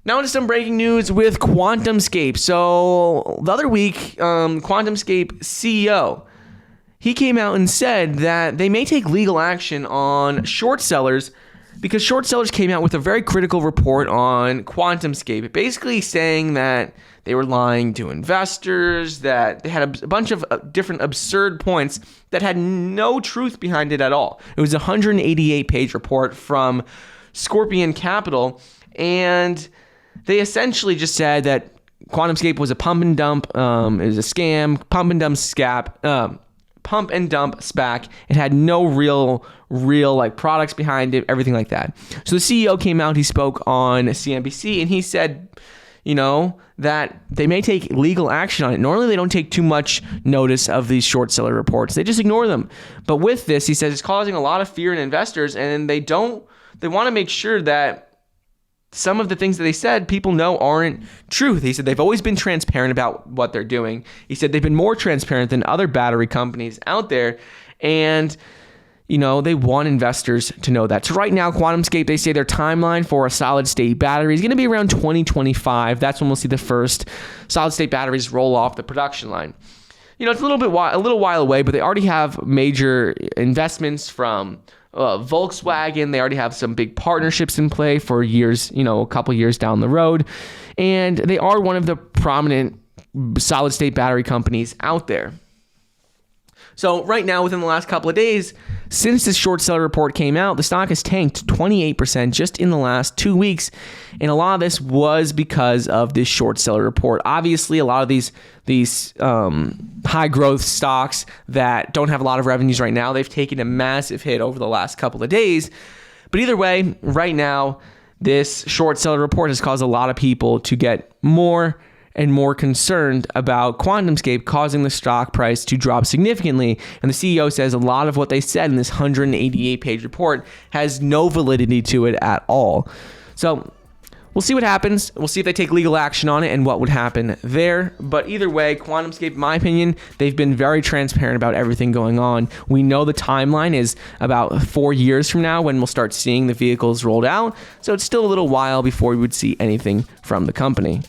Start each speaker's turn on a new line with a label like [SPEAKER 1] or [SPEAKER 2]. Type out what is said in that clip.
[SPEAKER 1] Now to some breaking news with Quantumscape. So the other week, Quantumscape CEO, he came out and said that they may take legal action on short sellers because short sellers came out with a very critical report on Quantumscape, basically saying that they were lying to investors, that they had a bunch of different absurd points that had no truth behind it at all. It was a 188-page report from Scorpion Capital, and they essentially just said that Quantumscape was a pump and dump. It was a scam, pump and dump SPAC. It had no real like products behind it, everything like that. So the CEO came out, he spoke on CNBC, and he said, that they may take legal action on it. Normally they don't take too much notice of these short seller reports. They just ignore them. But with this, he says it's causing a lot of fear in investors, and they want to make sure that some of the things that they said people know aren't truth. He said they've always been transparent about what they're doing. He said they've been more transparent than other battery companies out there, and they want investors to know that. So right now, Quantumscape, they say their timeline for a solid-state battery is going to be around 2025. That's when we'll see the first solid-state batteries roll off the production line. It's a little while away, but they already have major investments from Volkswagen. They already have some big partnerships in play for years, a couple years down the road. And they are one of the prominent solid-state battery companies out there. So right now, within the last couple of days, since this short seller report came out, the stock has tanked 28% just in the last 2 weeks. And a lot of this was because of this short seller report. Obviously, a lot of these high growth stocks that don't have a lot of revenues right now, they've taken a massive hit over the last couple of days. But either way, right now, this short seller report has caused a lot of people to get more and more concerned about Quantumscape, causing the stock price to drop significantly. And the CEO says a lot of what they said in this 188-page report has no validity to it at all. So we'll see what happens. We'll see if they take legal action on it and what would happen there. But either way, Quantumscape, in my opinion, they've been very transparent about everything going on. We know the timeline is about 4 years from now when we'll start seeing the vehicles rolled out. So it's still a little while before we would see anything from the company.